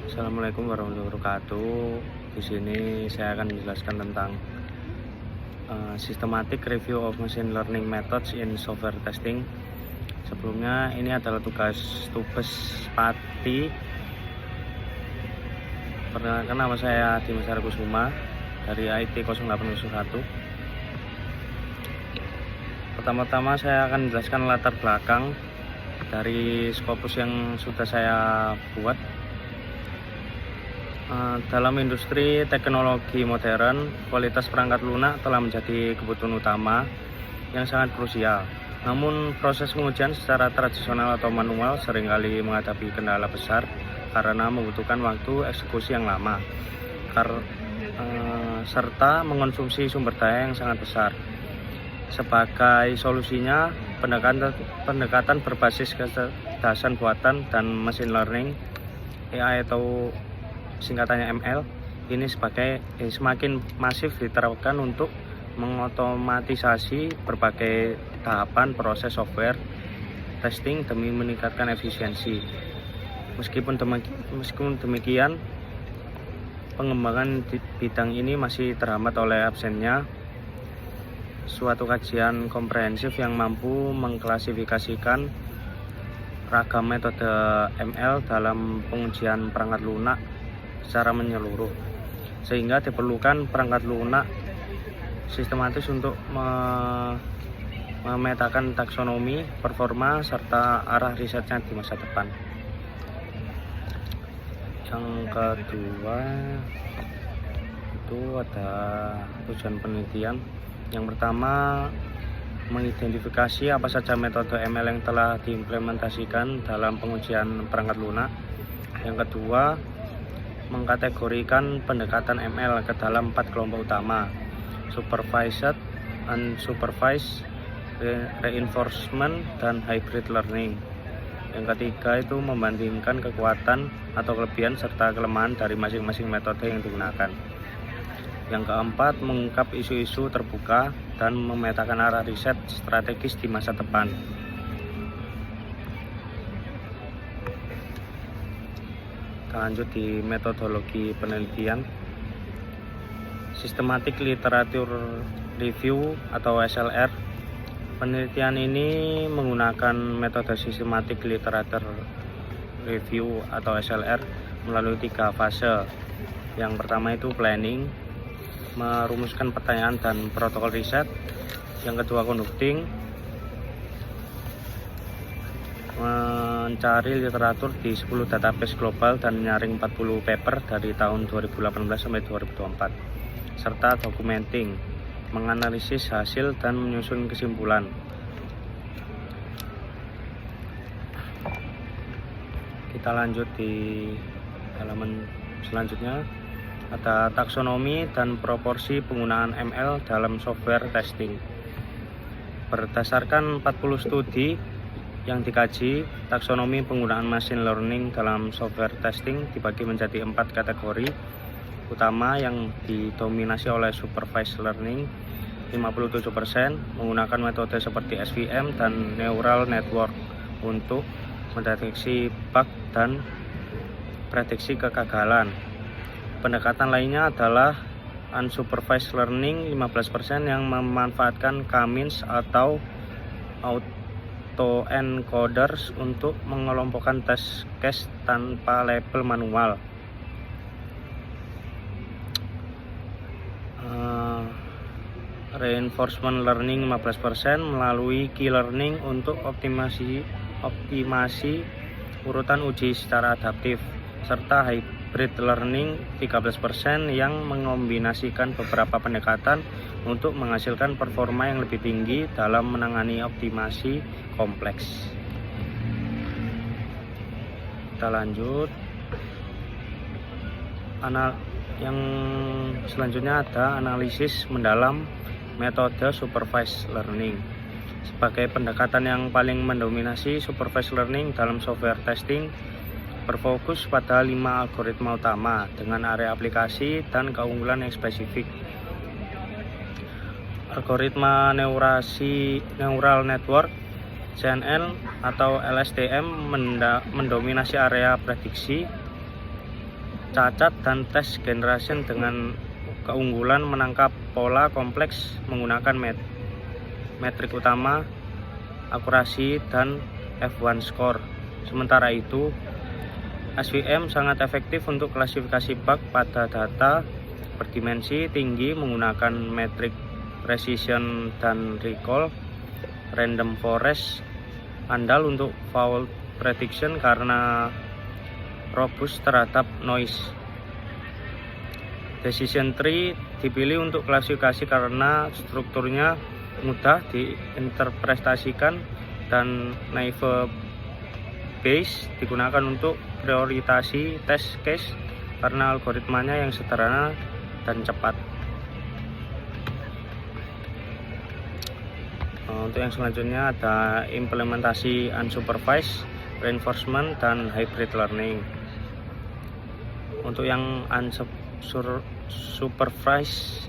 Assalamualaikum warahmatullahi wabarakatuh. Di sini saya akan menjelaskan tentang systematic review of machine learning methods in software testing. Sebelumnya ini adalah tugas Pati. Perkenalkan, nama saya Dimas Kusuma dari IT 0801. Pertama-tama saya akan menjelaskan latar belakang dari Scopus yang sudah saya buat. Dalam industri teknologi modern, kualitas perangkat lunak telah menjadi kebutuhan utama yang sangat krusial. Namun proses pengujian secara tradisional atau manual seringkali menghadapi kendala besar karena membutuhkan waktu eksekusi yang lama serta mengonsumsi sumber daya yang sangat besar. Sebagai solusinya, pendekatan berbasis kecerdasan buatan dan machine learning AI atau singkatannya ML ini semakin masif diterapkan untuk mengotomatisasi berbagai tahapan proses software testing demi meningkatkan efisiensi. Meskipun demikian, pengembangan di bidang ini masih terhambat oleh absennya suatu kajian komprehensif yang mampu mengklasifikasikan ragam metode ML dalam pengujian perangkat lunak secara menyeluruh, sehingga diperlukan perangkat lunak sistematis untuk memetakan taksonomi, performa, serta arah risetnya di masa depan. Yang kedua itu ada tujuan penelitian. Yang pertama, mengidentifikasi apa saja metode ML yang telah diimplementasikan dalam pengujian perangkat lunak. Yang kedua, mengkategorikan pendekatan ML ke dalam 4 kelompok utama: supervised, unsupervised, reinforcement, dan hybrid learning. Yang ketiga itu membandingkan kekuatan atau kelebihan serta kelemahan dari masing-masing metode yang digunakan. Yang keempat, mengungkap isu-isu terbuka dan memetakan arah riset strategis di masa depan. Kita lanjut di metodologi penelitian. Systematic Literature Review atau SLR. Penelitian ini menggunakan metode Systematic Literature Review atau SLR melalui 3 fase. Yang pertama itu planning, merumuskan pertanyaan dan protokol riset. Yang kedua conducting, mencari literatur di 10 database global dan menyaring 40 paper dari tahun 2018 sampai 2024, serta documenting, menganalisis hasil dan menyusun kesimpulan. Kita lanjut di halaman selanjutnya. Ada taksonomi dan proporsi penggunaan ML dalam software testing. Berdasarkan 40 studi yang dikaji, taksonomi penggunaan machine learning dalam software testing dibagi menjadi 4 kategori utama yang didominasi oleh supervised learning. 57% menggunakan metode seperti SVM dan neural network untuk mendeteksi bug dan prediksi kegagalan. Pendekatan lainnya adalah unsupervised learning 15% yang memanfaatkan K-means atau autoencoders untuk mengelompokkan test case tanpa label manual. Reinforcement learning 15% melalui key learning untuk optimasi urutan uji secara adaptif, serta hybrid learning 13% yang mengombinasikan beberapa pendekatan untuk menghasilkan performa yang lebih tinggi dalam menangani optimasi kompleks. Kita lanjut. Yang selanjutnya ada analisis mendalam metode supervised learning. Sebagai pendekatan yang paling mendominasi, supervised learning dalam software testing berfokus pada 5 algoritma utama dengan area aplikasi dan keunggulan yang spesifik. Algoritma neural network CNN atau LSTM mendominasi area prediksi, cacat, dan tes generation dengan keunggulan menangkap pola kompleks menggunakan metrik utama, akurasi, dan F1 score. Sementara itu, SVM sangat efektif untuk klasifikasi bug pada data berdimensi tinggi menggunakan metrik precision dan recall. Random forest andal untuk fault prediction karena robust terhadap noise. Decision tree dipilih untuk klasifikasi karena strukturnya mudah diinterpretasikan, dan naive Bayes digunakan untuk prioritasi test case karena algoritmanya yang sederhana dan cepat. Untuk yang selanjutnya ada implementasi unsupervised, reinforcement, dan hybrid learning. Untuk yang unsupervised,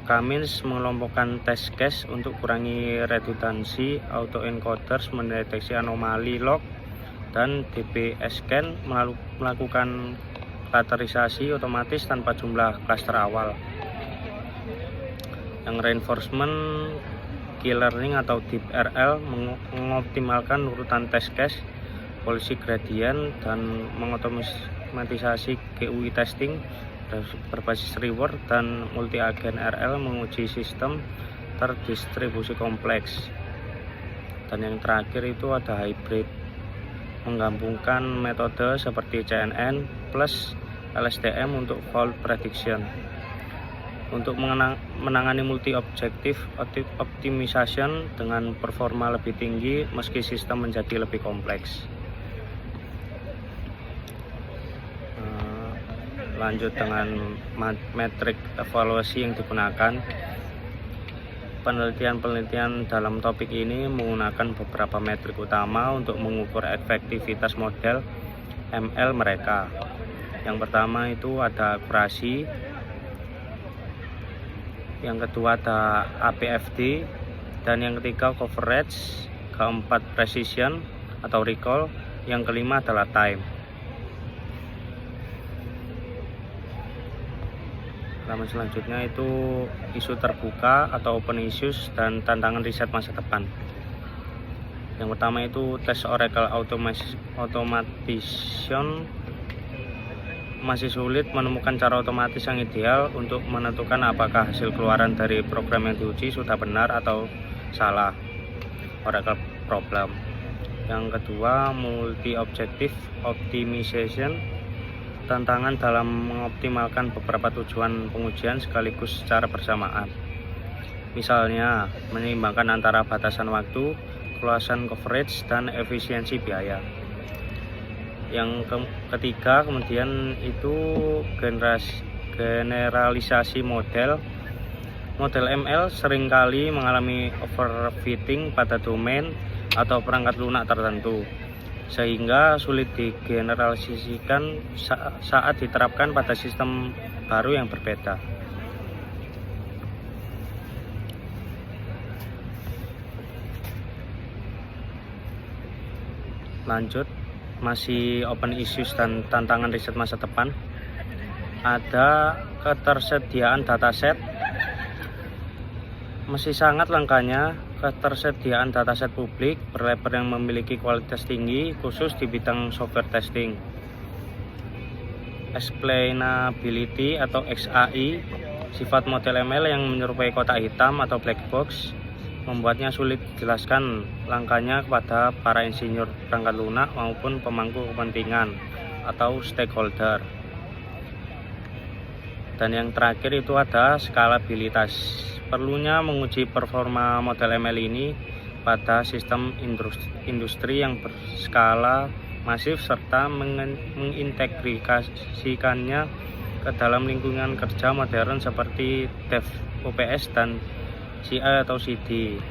kami mengelompokkan test case untuk kurangi redundansi. Autoencoders mendeteksi anomali log, dan DB scan melakukan klasterisasi otomatis tanpa jumlah klaster awal. Yang reinforcement key learning atau DeepRL mengoptimalkan urutan test case, polisi gradient, dan mengotomatisasi GUI testing berbasis reward, dan multi agen RL menguji sistem terdistribusi kompleks. Dan yang terakhir itu ada hybrid, menggabungkan metode seperti CNN plus LSTM untuk fault prediction. Untuk menangani multi objective optimization dengan performa lebih tinggi meski sistem menjadi lebih kompleks. Lanjut dengan metrik evaluasi yang digunakan. Penelitian dalam topik ini menggunakan beberapa metrik utama untuk mengukur efektivitas model ML mereka. Yang pertama itu ada akurasi, yang kedua ada APFD, dan yang ketiga coverage, keempat precision atau recall, yang kelima adalah time. Halaman selanjutnya itu isu terbuka atau open issues dan tantangan riset masa depan. Yang pertama itu tes Oracle automation. Masih sulit menemukan cara otomatis yang ideal untuk menentukan apakah hasil keluaran dari program yang diuji sudah benar atau salah. Oracle problem. Yang kedua, multi objective optimization. Tantangan dalam mengoptimalkan beberapa tujuan pengujian sekaligus secara bersamaan. Misalnya, menyeimbangkan antara batasan waktu, keluasan coverage, dan efisiensi biaya. Yang ketiga kemudian itu generalisasi model. Model ML seringkali mengalami overfitting pada domain atau perangkat lunak tertentu, sehingga sulit digeneralisasikan saat diterapkan pada sistem baru yang berbeda. Lanjut, masih open issues dan tantangan riset masa depan. Ada ketersediaan dataset. Masih sangat langkanya ketersediaan dataset publik berlabel yang memiliki kualitas tinggi, khusus di bidang software testing. Explainability atau XAI, sifat model ML yang menyerupai kotak hitam atau black box, membuatnya sulit dijelaskan langkahnya kepada para insinyur perangkat lunak maupun pemangku kepentingan atau stakeholder. Dan yang terakhir itu ada skalabilitas. Perlunya menguji performa model ML ini pada sistem industri yang berskala masif serta mengintegrasikannya ke dalam lingkungan kerja modern seperti DevOps dan CI atau CD.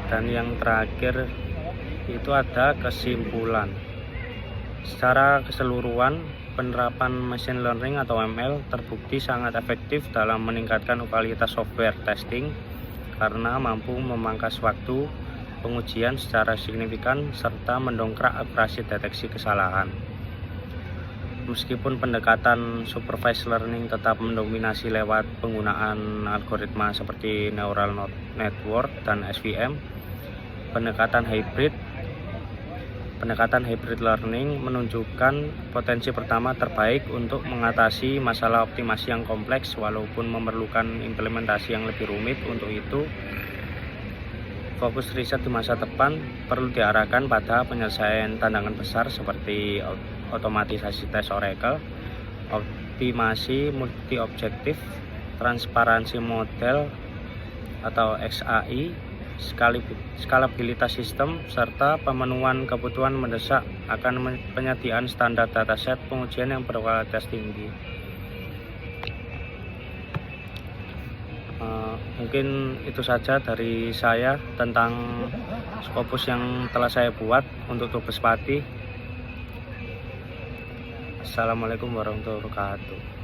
Dan yang terakhir itu ada kesimpulan. Secara keseluruhan, penerapan machine learning atau ML terbukti sangat efektif dalam meningkatkan kualitas software testing karena mampu memangkas waktu pengujian secara signifikan serta mendongkrak akurasi deteksi kesalahan. Meskipun pendekatan supervised learning tetap mendominasi lewat penggunaan algoritma seperti neural network dan SVM, pendekatan hybrid learning menunjukkan potensi pertama terbaik untuk mengatasi masalah optimasi yang kompleks walaupun memerlukan implementasi yang lebih rumit. Untuk itu, fokus riset di masa depan perlu diarahkan pada penyelesaian tantangan besar seperti otomatisasi tes Oracle, optimasi multi-objektif, transparansi model atau XAI, skalabilitas sistem, serta pemenuhan kebutuhan mendesak akan penyediaan standar dataset pengujian yang berkualitas tinggi. Mungkin itu saja dari saya tentang Scopus yang telah saya buat untuk Tugas Pati. Assalamualaikum warahmatullahi wabarakatuh.